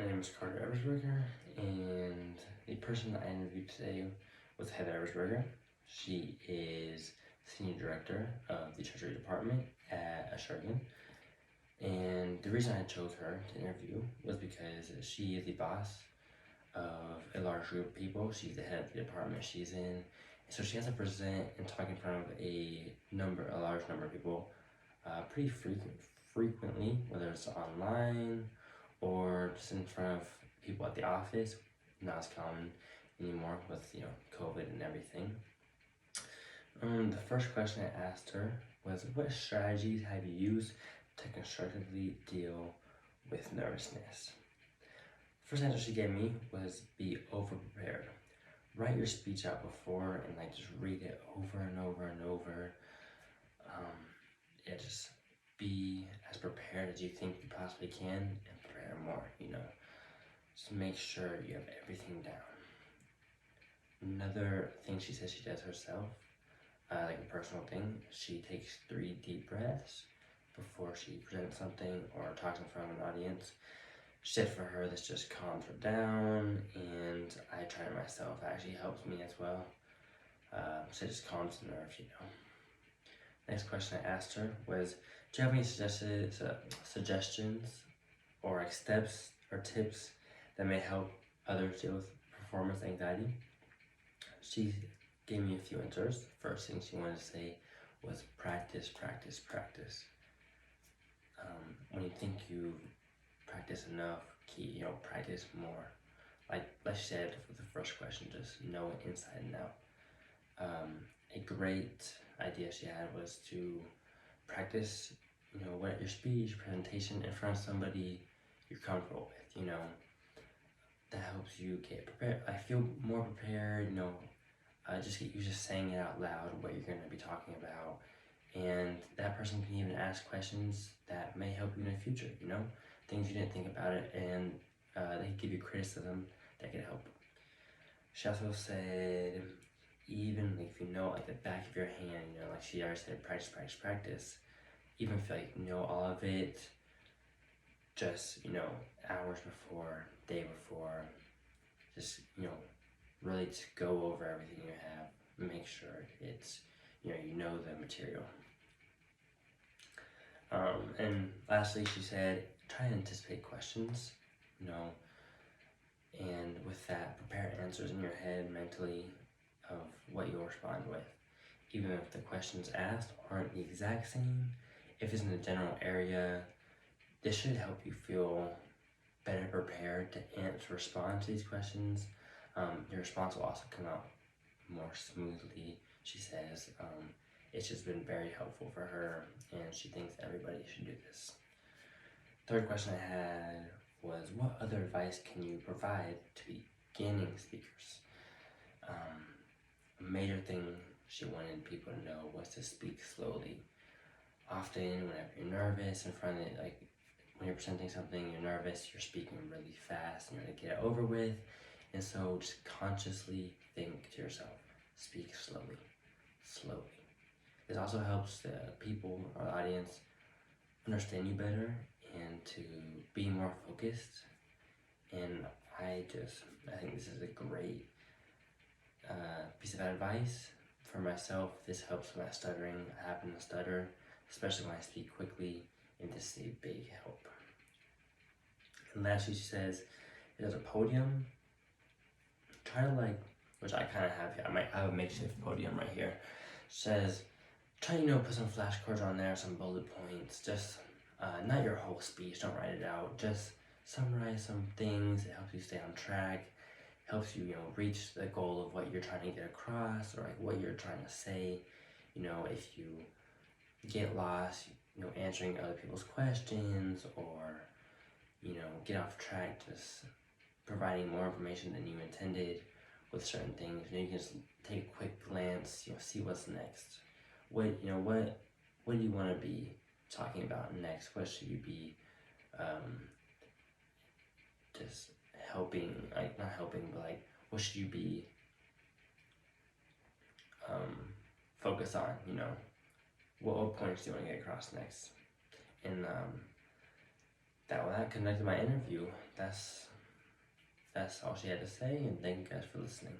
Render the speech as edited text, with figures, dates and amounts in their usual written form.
My name is Carter Eversberger, and the person that I interviewed today was Heather Eversberger. She is Senior Director of the Treasury Department at Assurgan. And the reason I chose her to interview was because she is the boss of a large group of people. She's the head of the department she's in. And so she has to present and talk in front of a large number of people pretty frequently, whether it's online or just in front of people at the office. Not as common anymore with COVID and everything. The first question I asked her was, what strategies have you used to constructively deal with nervousness? First answer she gave me was be over-prepared. Write your speech out before and just read it over and over and over. Just be as prepared as you think you possibly can and prepare more, Just make sure you have everything down. Another thing she says she does herself, like a personal thing, she takes 3 deep breaths before she presents something or talks in front of an audience. She said for her, this just calms her down, and I try it myself. It actually helps me as well. So it just calms the nerves, Next question I asked her was, do you have any suggestions or steps or tips that may help others deal with performance anxiety? She gave me a few answers. First thing she wanted to say was practice, practice, practice. When you think you practice enough, practice more. Like she said with the first question, just know it inside and out. A great idea she had was to practice, what your speech, presentation in front of somebody you're comfortable with, That helps you get prepared. I feel more prepared, just get used to saying it out loud, what you're going to be talking about. And that person can even ask questions that may help you in the future, things you didn't think about it, and they can give you criticism that can help. She also said, even if you know the back of your hand, like she already said, practice, practice, practice. Even if you know all of it, just, hours before, day before, just, really just go over everything you have. Make sure it's, you know the material. And lastly, she said, try to anticipate questions, and with that, prepare answers in your head mentally of what you'll respond with. Even if the questions asked aren't the exact same, if it's in a general area, this should help you feel better prepared to respond to these questions. Your response will also come out more smoothly, she says. It's just been very helpful for her, and she thinks everybody should do this. Third question I had was, what other advice can you provide to beginning speakers? A major thing she wanted people to know was to speak slowly. Often, whenever you're nervous in front of when you're presenting something, you're nervous, you're speaking really fast, and you're going to get it over with. And so just consciously think to yourself, speak slowly, slowly. This also helps the people or the audience understand you better and to be more focused. And I think this is a great piece of advice for myself. This helps with my stuttering. I happen to stutter, especially when I speak quickly, and this is a big help. And lastly, she says, there's a podium. Try to which I kind of have here. I have a makeshift podium right here. She says, try to put some flashcards on there, some bullet points. Just not your whole speech. Don't write it out. Just summarize some things. It helps you stay on track. Helps you reach the goal of what you're trying to get across, or what you're trying to say. If you get lost, answering other people's questions, or get off track, just providing more information than you intended with certain things. You can just take a quick glance, see what's next. What do you want to be talking about next? What should you be just helping, not helping, but what should you be focus on, what points do you want to get across next? And that connected my interview. That's that's all she had to say, and thank you guys for listening.